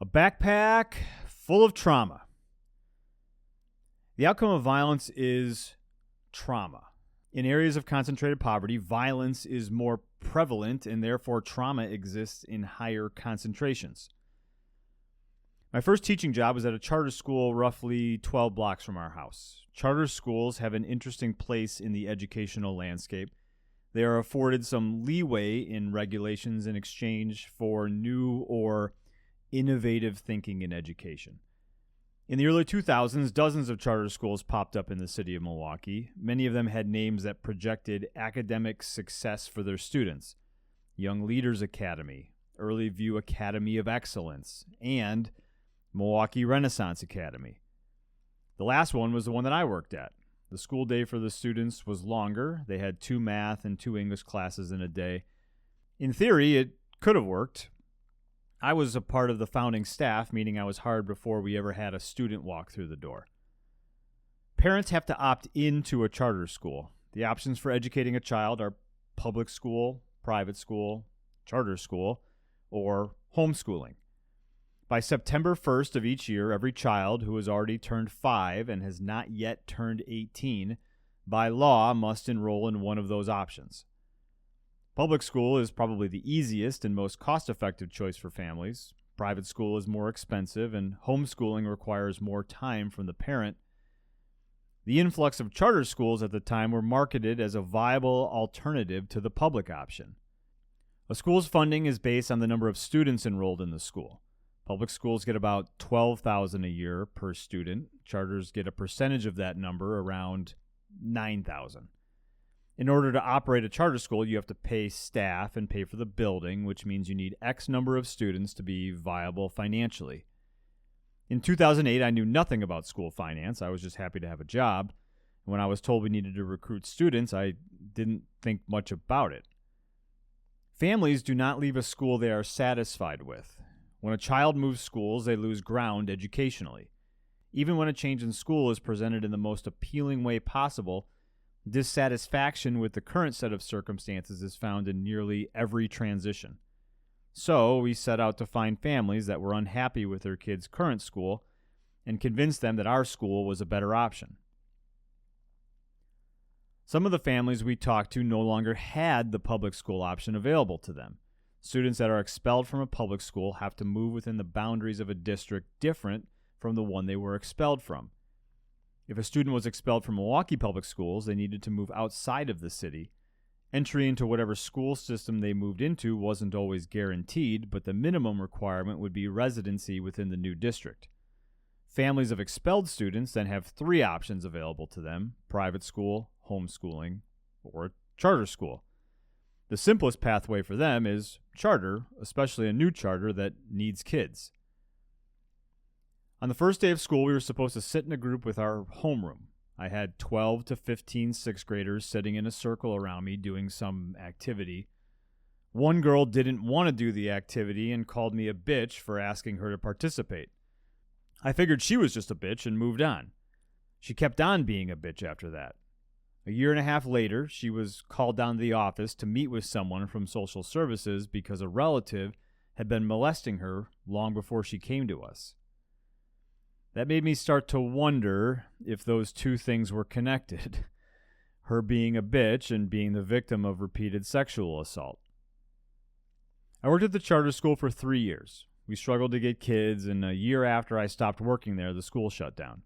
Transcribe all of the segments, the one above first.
A backpack full of trauma. The outcome of violence is trauma. In areas of concentrated poverty, violence is more prevalent and therefore trauma exists in higher concentrations. My first teaching job was at a charter school roughly 12 blocks from our house. Charter schools have an interesting place in the educational landscape. They are afforded some leeway in regulations in exchange for new or innovative thinking in education. In the early 2000s, dozens of charter schools popped up in the city of Milwaukee. Many of them had names that projected academic success for their students: Young Leaders Academy, Early View Academy of Excellence, and Milwaukee Renaissance Academy. The last one was the one that I worked at. The school day for the students was longer. They had 2 math and 2 English classes in a day. In theory, it could have worked. I was a part of the founding staff, meaning I was hired before we ever had a student walk through the door. Parents have to opt into a charter school. The options for educating a child are public school, private school, charter school, or homeschooling. By September 1st of each year, every child who has already turned 5 and has not yet turned 18, by law, must enroll in one of those options. Public school is probably the easiest and most cost-effective choice for families. Private school is more expensive, and homeschooling requires more time from the parent. The influx of charter schools at the time were marketed as a viable alternative to the public option. A school's funding is based on the number of students enrolled in the school. Public schools get about $12,000 a year per student. Charters get a percentage of that number, around $9,000. In order to operate a charter school, you have to pay staff and pay for the building, which means you need X number of students to be viable financially. In 2008, I knew nothing about school finance. I was just happy to have a job. When I was told we needed to recruit students, I didn't think much about it. Families do not leave a school they are satisfied with. When a child moves schools, they lose ground educationally. Even when a change in school is presented in the most appealing way possible, dissatisfaction with the current set of circumstances is found in nearly every transition. So we set out to find families that were unhappy with their kids' current school and convince them that our school was a better option. Some of the families we talked to no longer had the public school option available to them. Students that are expelled from a public school have to move within the boundaries of a district different from the one they were expelled from. If a student was expelled from Milwaukee Public Schools, they needed to move outside of the city. Entry into whatever school system they moved into wasn't always guaranteed, but the minimum requirement would be residency within the new district. Families of expelled students then have 3 options available to them: private school, homeschooling, or charter school. The simplest pathway for them is charter, especially a new charter that needs kids. On the first day of school, we were supposed to sit in a group with our homeroom. I had 12 to 15 sixth graders sitting in a circle around me doing some activity. One girl didn't want to do the activity and called me a bitch for asking her to participate. I figured she was just a bitch and moved on. She kept on being a bitch after that. A year and a half later, she was called down to the office to meet with someone from social services because a relative had been molesting her long before she came to us. That made me start to wonder if those two things were connected. Her being a bitch and being the victim of repeated sexual assault. I worked at the charter school for 3 years. We struggled to get kids, and a year after I stopped working there, the school shut down.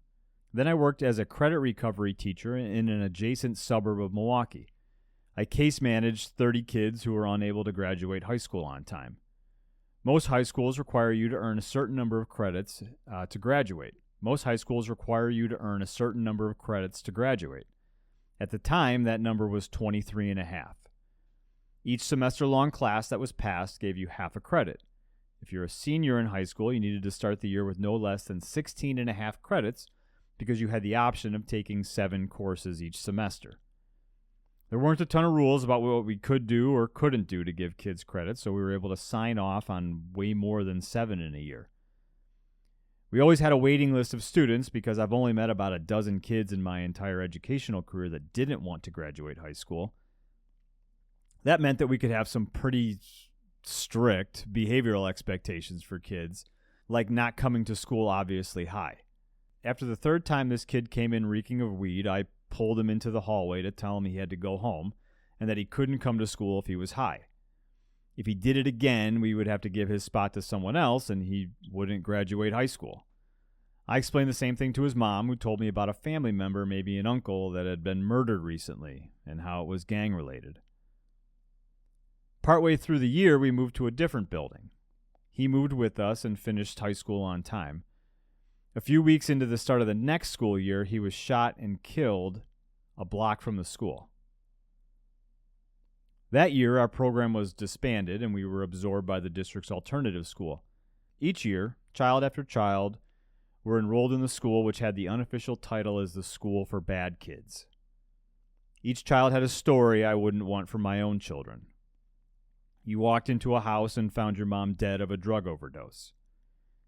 Then I worked as a credit recovery teacher in an adjacent suburb of Milwaukee. I case managed 30 kids who were unable to graduate high school on time. Most high schools require you to earn a certain number of credits to graduate. At the time, that number was 23 and a half. Each semester-long class that was passed gave you half a credit. If you're a senior in high school, you needed to start the year with no less than 16 and a half credits because you had the option of taking 7 courses each semester. There weren't a ton of rules about what we could do or couldn't do to give kids credit, so we were able to sign off on way more than 7 in a year. We always had a waiting list of students because I've only met about a dozen kids in my entire educational career that didn't want to graduate high school. That meant that we could have some pretty strict behavioral expectations for kids. like not coming to school obviously high. After the third time this kid came in reeking of weed, I pulled him into the hallway to tell him he had to go home and that he couldn't come to school if he was high. If he did it again, we would have to give his spot to someone else and he wouldn't graduate high school. I explained the same thing to his mom, who told me about a family member, maybe an uncle, that had been murdered recently and how it was gang-related. Partway through the year, we moved to a different building. He moved with us and finished high school on time. A few weeks into the start of the next school year, he was shot and killed a block from the school. That year, our program was disbanded and we were absorbed by the district's alternative school. Each year, child after child were enrolled in the school, which had the unofficial title as the School for Bad Kids. Each child had a story I wouldn't want for my own children. You walked into a house and found your mom dead of a drug overdose.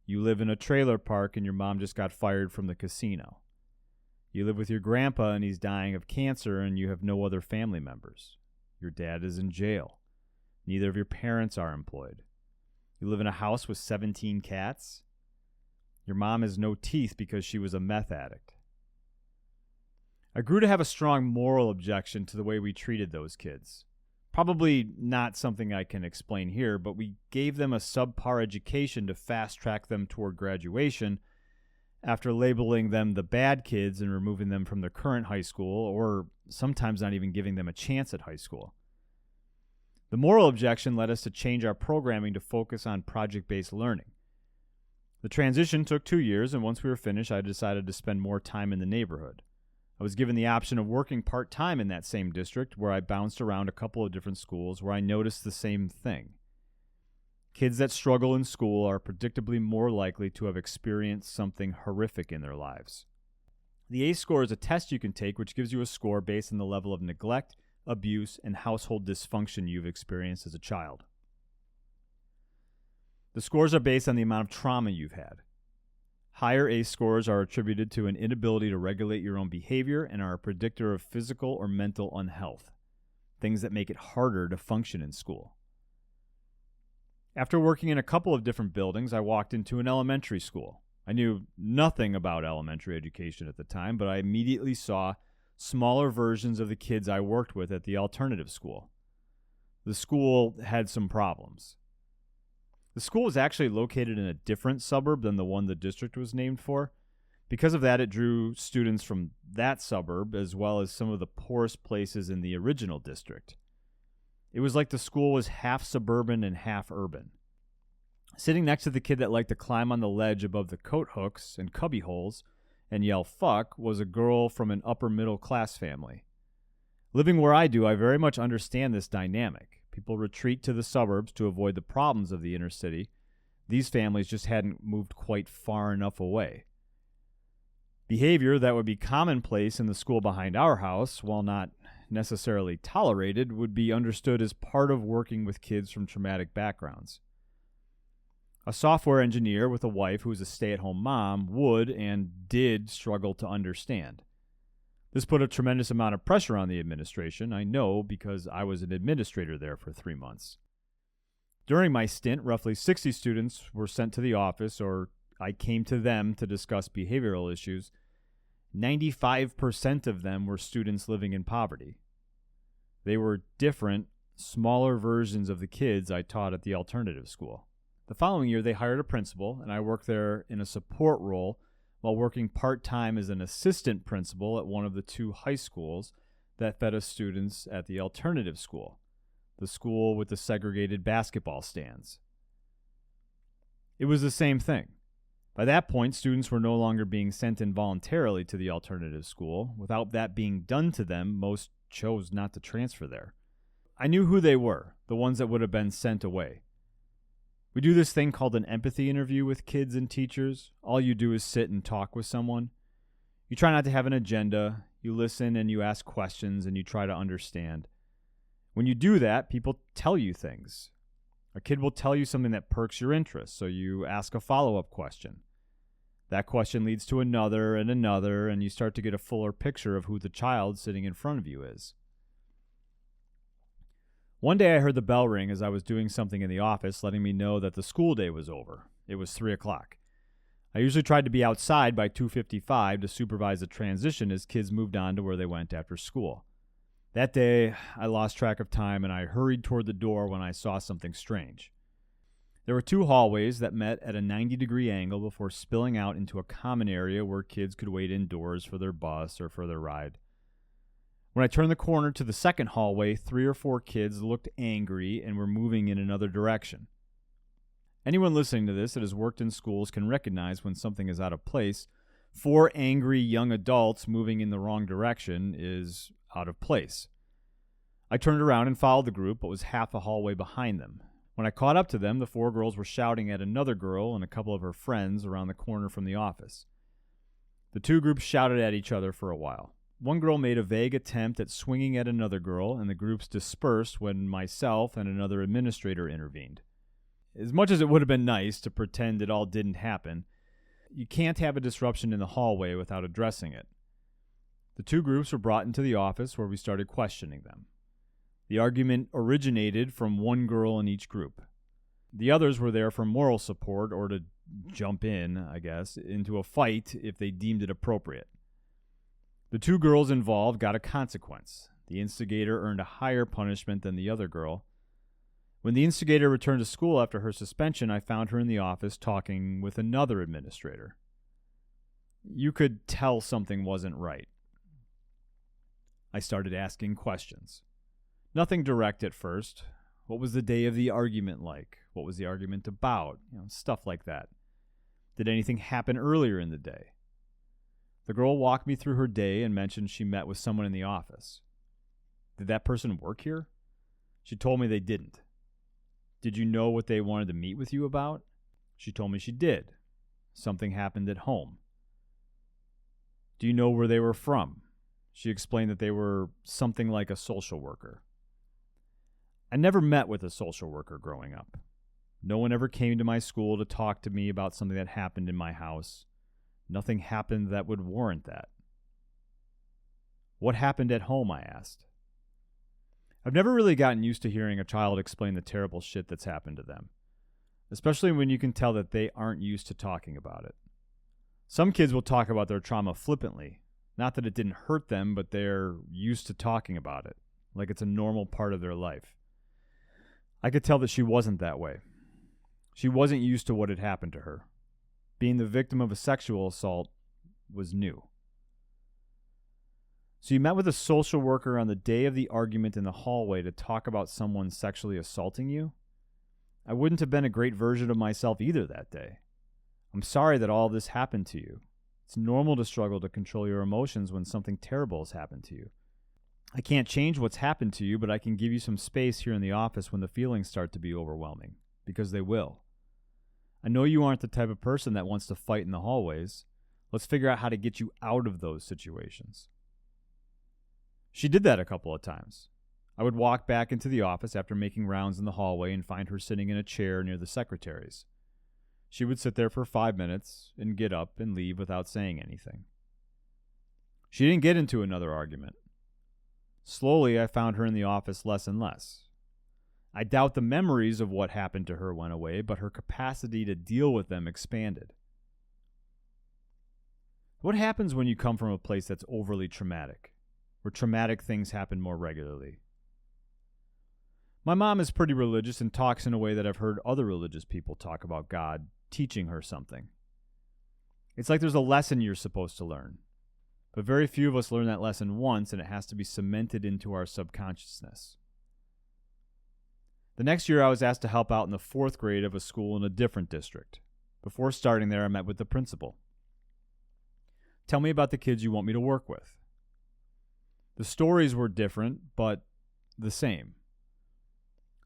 You live in a trailer park and your mom just got fired from the casino. You live with your grandpa and he's dying of cancer and you have no other family members. Your dad is in jail. Neither of your parents are employed. You live in a house with 17 cats. Your mom has no teeth because she was a meth addict. I grew to have a strong moral objection to the way we treated those kids. Probably not something I can explain here, but we gave them a subpar education to fast-track them toward graduation after labeling them the bad kids and removing them from their current high school, or sometimes not even giving them a chance at high school. The moral objection led us to change our programming to focus on project-based learning. The transition took 2 years, and once we were finished, I decided to spend more time in the neighborhood. I was given the option of working part-time in that same district, where I bounced around a couple of different schools where I noticed the same thing. Kids that struggle in school are predictably more likely to have experienced something horrific in their lives. The ACE score is a test you can take which gives you a score based on the level of neglect, abuse, and household dysfunction you've experienced as a child. The scores are based on the amount of trauma you've had. Higher ACE scores are attributed to an inability to regulate your own behavior and are a predictor of physical or mental unhealth, things that make it harder to function in school. After working in a couple of different buildings, I walked into an elementary school. I knew nothing about elementary education at the time, but I immediately saw smaller versions of the kids I worked with at the alternative school. The school had some problems. The school was actually located in a different suburb than the one the district was named for. Because of that, it drew students from that suburb as well as some of the poorest places in the original district. It was like the school was half suburban and half urban. Sitting next to the kid that liked to climb on the ledge above the coat hooks and cubby holes and yell fuck was a girl from an upper middle class family. Living where I do, I very much understand this dynamic. People retreat to the suburbs to avoid the problems of the inner city. These families just hadn't moved quite far enough away. Behavior that would be commonplace in the school behind our house, while not necessarily tolerated, would be understood as part of working with kids from traumatic backgrounds. A software engineer with a wife who was a stay-at-home mom would and did struggle to understand. This put a tremendous amount of pressure on the administration. I know because I was an administrator there for 3 months. During my stint, roughly 60 students were sent to the office, or I came to them to discuss behavioral issues. 95% of them were students living in poverty. They were different, smaller versions of the kids I taught at the alternative school. The following year, they hired a principal, and I worked there in a support role while working part-time as an assistant principal at one of the 2 high schools that fed us students at the alternative school, the school with the segregated basketball stands. It was the same thing. By that point, students were no longer being sent involuntarily to the alternative school. Without that being done to them, most chose not to transfer there. I knew who they were, the ones that would have been sent away. We do this thing called an empathy interview with kids and teachers. All you do is sit and talk with someone. You try not to have an agenda. You listen and you ask questions and you try to understand. When you do that, people tell you things. A kid will tell you something that perks your interest, so you ask a follow-up question. That question leads to another, and you start to get a fuller picture of who the child sitting in front of you is. One day I heard the bell ring as I was doing something in the office, letting me know that the school day was over. It was 3 o'clock. I usually tried to be outside by 2:55 to supervise the transition as kids moved on to where they went after school. That day, I lost track of time and I hurried toward the door when I saw something strange. There were 2 hallways that met at a 90-degree angle before spilling out into a common area where kids could wait indoors for their bus or for their ride. When I turned the corner to the second hallway, 3 or 4 kids looked angry and were moving in another direction. Anyone listening to this that has worked in schools can recognize when something is out of place. 4 angry young adults moving in the wrong direction is out of place. I turned around and followed the group, but was half a hallway behind them. When I caught up to them, the 4 girls were shouting at another girl and a couple of her friends around the corner from the office. The 2 groups shouted at each other for a while. One girl made a vague attempt at swinging at another girl, and the groups dispersed when myself and another administrator intervened. As much as it would have been nice to pretend it all didn't happen, you can't have a disruption in the hallway without addressing it. The 2 groups were brought into the office where we started questioning them. The argument originated from one girl in each group. The others were there for moral support or to jump in, I guess, into a fight if they deemed it appropriate. The 2 girls involved got a consequence. The instigator earned a higher punishment than the other girl. When the instigator returned to school after her suspension, I found her in the office talking with another administrator. You could tell something wasn't right. I started asking questions. Nothing direct at first. What was the day of the argument like? What was the argument about? Stuff like that. Did anything happen earlier in the day? The girl walked me through her day and mentioned she met with someone in the office. Did that person work here? She told me they didn't. Did you know what they wanted to meet with you about? She told me she did. Something happened at home. Do you know where they were from? She explained that they were something like a social worker. I never met with a social worker growing up. No one ever came to my school to talk to me about something that happened in my house. Nothing happened that would warrant that. What happened at home, I asked. I've never really gotten used to hearing a child explain the terrible shit that's happened to them, especially when you can tell that they aren't used to talking about it. Some kids will talk about their trauma flippantly, not that it didn't hurt them, but they're used to talking about it, like it's a normal part of their life. I could tell that she wasn't that way. She wasn't used to what had happened to her. Being the victim of a sexual assault was new. So you met with a social worker on the day of the argument in the hallway to talk about someone sexually assaulting you? I wouldn't have been a great version of myself either that day. I'm sorry that all of this happened to you. It's normal to struggle to control your emotions when something terrible has happened to you. I can't change what's happened to you, but I can give you some space here in the office when the feelings start to be overwhelming, because they will. I know you aren't the type of person that wants to fight in the hallways. Let's figure out how to get you out of those situations. She did that a couple of times. I would walk back into the office after making rounds in the hallway and find her sitting in a chair near the secretaries. She would sit there for 5 minutes and get up and leave without saying anything. She didn't get into another argument. Slowly, I found her in the office less and less. I doubt the memories of what happened to her went away, but her capacity to deal with them expanded. What happens when you come from a place that's overly traumatic, where traumatic things happen more regularly? My mom is pretty religious and talks in a way that I've heard other religious people talk about God teaching her something. It's like there's a lesson you're supposed to learn, but very few of us learn that lesson once, and it has to be cemented into our subconsciousness. The next year, I was asked to help out in the 4th grade of a school in a different district. Before starting there, I met with the principal. Tell me about the kids you want me to work with. The stories were different, but the same.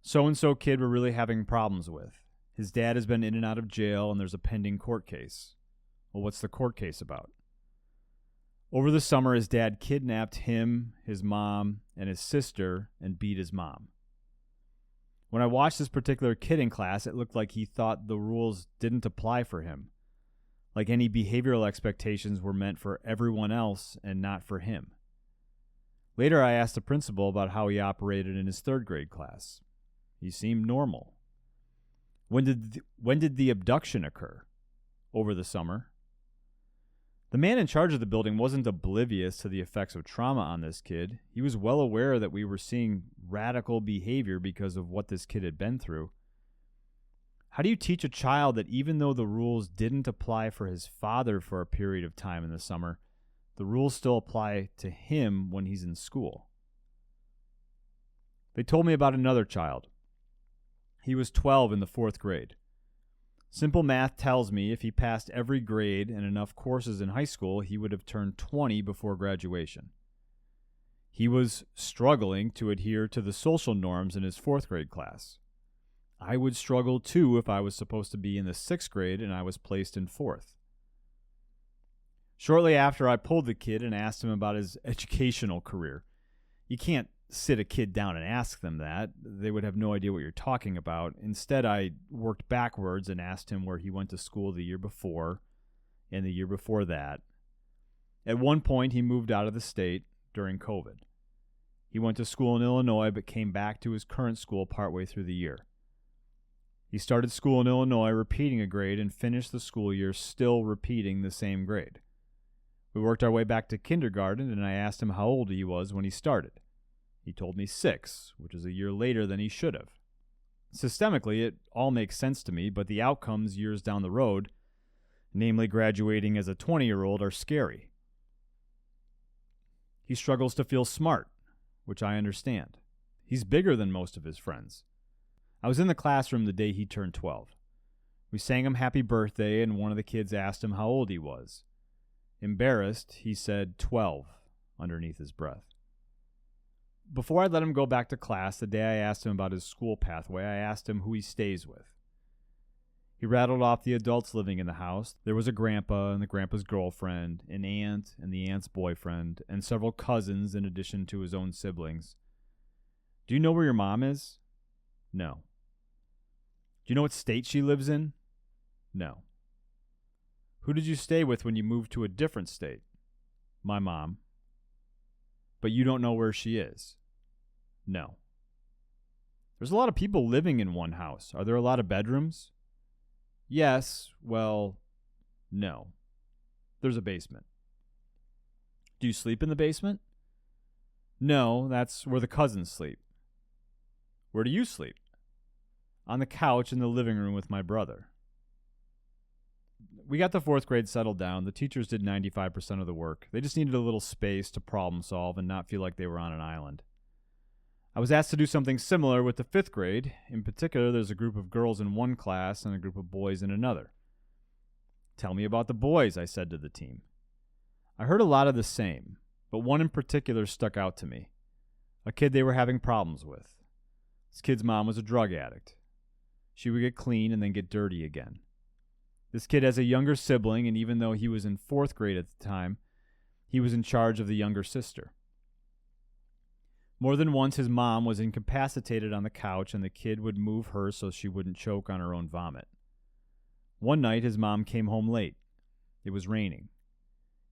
So-and-so kid we're really having problems with. His dad has been in and out of jail, and there's a pending court case. Well, what's the court case about? Over the summer, his dad kidnapped him, his mom, and his sister and beat his mom. When I watched this particular kid in class, it looked like he thought the rules didn't apply for him, like any behavioral expectations were meant for everyone else and not for him. Later, I asked the principal about how he operated in his 3rd grade class. He seemed normal. When did the abduction occur? Over the summer. The man in charge of the building wasn't oblivious to the effects of trauma on this kid. He was well aware that we were seeing radical behavior because of what this kid had been through. How do you teach a child that even though the rules didn't apply for his father for a period of time in the summer, the rules still apply to him when he's in school? They told me about another child. He was 12 in the 4th grade. Simple math tells me if he passed every grade and enough courses in high school, he would have turned 20 before graduation. He was struggling to adhere to the social norms in his 4th grade class. I would struggle too if I was supposed to be in the 6th grade and I was placed in 4th. Shortly after, I pulled the kid and asked him about his educational career. You can't sit a kid down and ask them that. They would have no idea what you're talking about. Instead, I worked backwards and asked him where he went to school the year before and the year before that. At one point, he moved out of the state during COVID. He went to school in Illinois but came back to his current school partway through the year. He started school in Illinois repeating a grade and finished the school year still repeating the same grade. We worked our way back to kindergarten, and I asked him how old he was when he started. He told me 6, which is a year later than he should have. Systemically, it all makes sense to me, but the outcomes years down the road, namely graduating as a 20-year-old, are scary. He struggles to feel smart, which I understand. He's bigger than most of his friends. I was in the classroom the day he turned 12. We sang him happy birthday, and one of the kids asked him how old he was. Embarrassed, he said 12 underneath his breath. Before I let him go back to class, the day I asked him about his school pathway, I asked him who he stays with. He rattled off the adults living in the house. There was a grandpa and the grandpa's girlfriend, an aunt and the aunt's boyfriend, and several cousins in addition to his own siblings. Do you know where your mom is? No. Do you know what state she lives in? No. Who did you stay with when you moved to a different state? My mom. But you don't know where she is? No. There's a lot of people living in one house. Are there a lot of bedrooms? Yes. Well, no. There's a basement. Do you sleep in the basement? No, that's where the cousins sleep. Where do you sleep? On the couch in the living room with my brother. We got the 4th grade settled down. The teachers did 95% of the work. They just needed a little space to problem solve and not feel like they were on an island. I was asked to do something similar with the 5th grade. In particular, there's a group of girls in one class and a group of boys in another. Tell me about the boys, I said to the team. I heard a lot of the same, but one in particular stuck out to me. A kid they were having problems with. This kid's mom was a drug addict. She would get clean and then get dirty again. This kid has a younger sibling, and even though he was in 4th grade at the time, he was in charge of the younger sister. More than once, his mom was incapacitated on the couch, and the kid would move her so she wouldn't choke on her own vomit. One night, his mom came home late. It was raining.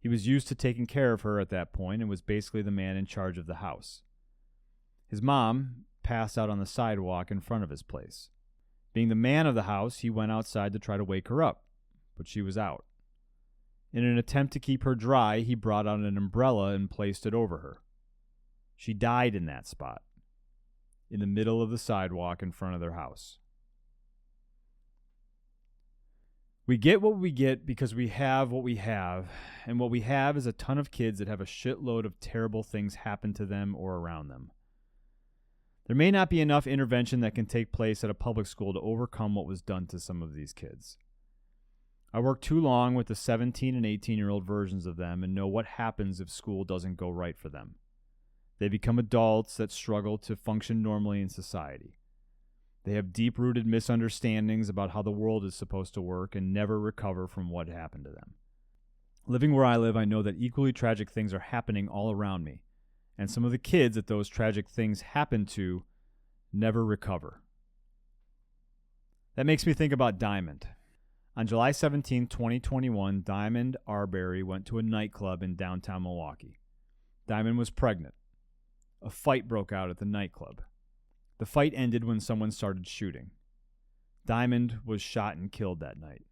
He was used to taking care of her at that point and was basically the man in charge of the house. His mom passed out on the sidewalk in front of his place. Being the man of the house, he went outside to try to wake her up, but she was out. In an attempt to keep her dry, he brought out an umbrella and placed it over her. She died in that spot, in the middle of the sidewalk in front of their house. We get what we get because we have what we have, and what we have is a ton of kids that have a shitload of terrible things happen to them or around them. There may not be enough intervention that can take place at a public school to overcome what was done to some of these kids. I worked too long with the 17 and 18-year-old versions of them and know what happens if school doesn't go right for them. They become adults that struggle to function normally in society. They have deep-rooted misunderstandings about how the world is supposed to work and never recover from what happened to them. Living where I live, I know that equally tragic things are happening all around me, and some of the kids that those tragic things happen to never recover. That makes me think about Diamond. On July 17, 2021, Diamond Arbery went to a nightclub in downtown Milwaukee. Diamond was pregnant. A fight broke out at the nightclub. The fight ended when someone started shooting. Diamond was shot and killed that night.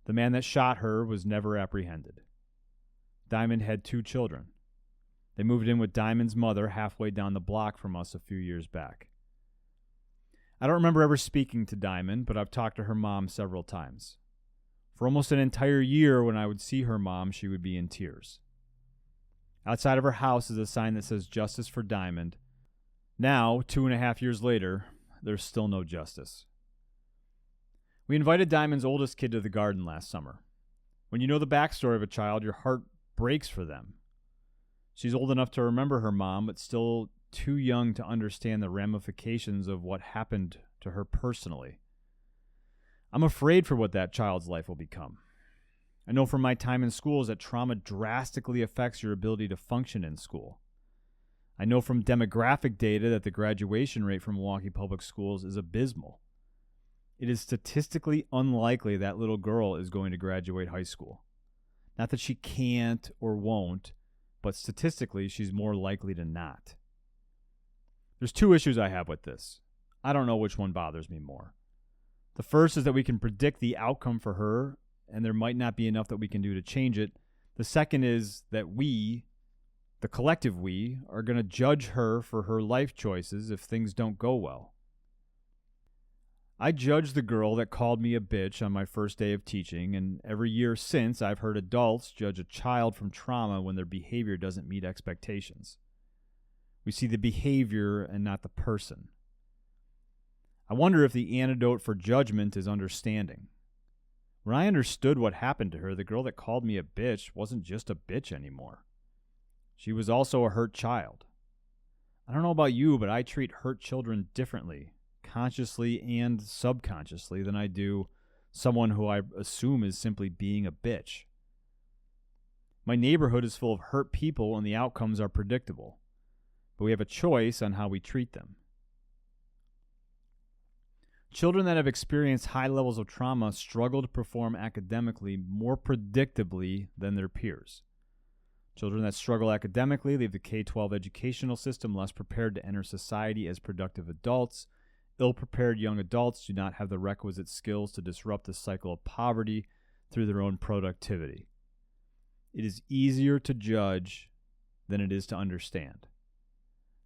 The man that shot her was never apprehended. Diamond had 2 children. They moved in with Diamond's mother halfway down the block from us a few years back. I don't remember ever speaking to Diamond, but I've talked to her mom several times. For almost an entire year, when I would see her mom, she would be in tears. Outside of her house is a sign that says Justice for Diamond. Now, 2.5 years later, there's still no justice. We invited Diamond's oldest kid to the garden last summer. When you know the backstory of a child, your heart breaks for them. She's old enough to remember her mom, but still too young to understand the ramifications of what happened to her personally. I'm afraid for what that child's life will become. I know from my time in schools that trauma drastically affects your ability to function in school. I know from demographic data that the graduation rate from Milwaukee Public Schools is abysmal. It is statistically unlikely that little girl is going to graduate high school. Not that she can't or won't, but statistically she's more likely to not. There's 2 issues I have with this. I don't know which one bothers me more. The first is that we can predict the outcome for her, and there might not be enough that we can do to change it. The second is that we, the collective we, are going to judge her for her life choices if things don't go well. I judged the girl that called me a bitch on my first day of teaching, and every year since, I've heard adults judge a child from trauma when their behavior doesn't meet expectations. We see the behavior and not the person. I wonder if the antidote for judgment is understanding. When I understood what happened to her, the girl that called me a bitch wasn't just a bitch anymore. She was also a hurt child. I don't know about you, but I treat hurt children differently, consciously and subconsciously, than I do someone who I assume is simply being a bitch. My neighborhood is full of hurt people and the outcomes are predictable, but we have a choice on how we treat them. Children that have experienced high levels of trauma struggle to perform academically more predictably than their peers. Children that struggle academically leave the K-12 educational system less prepared to enter society as productive adults. Ill-prepared young adults do not have the requisite skills to disrupt the cycle of poverty through their own productivity. It is easier to judge than it is to understand.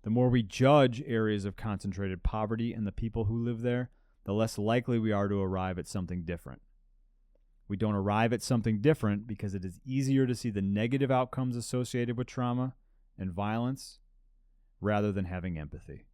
The more we judge areas of concentrated poverty and the people who live there, the less likely we are to arrive at something different. We don't arrive at something different because it is easier to see the negative outcomes associated with trauma and violence rather than having empathy.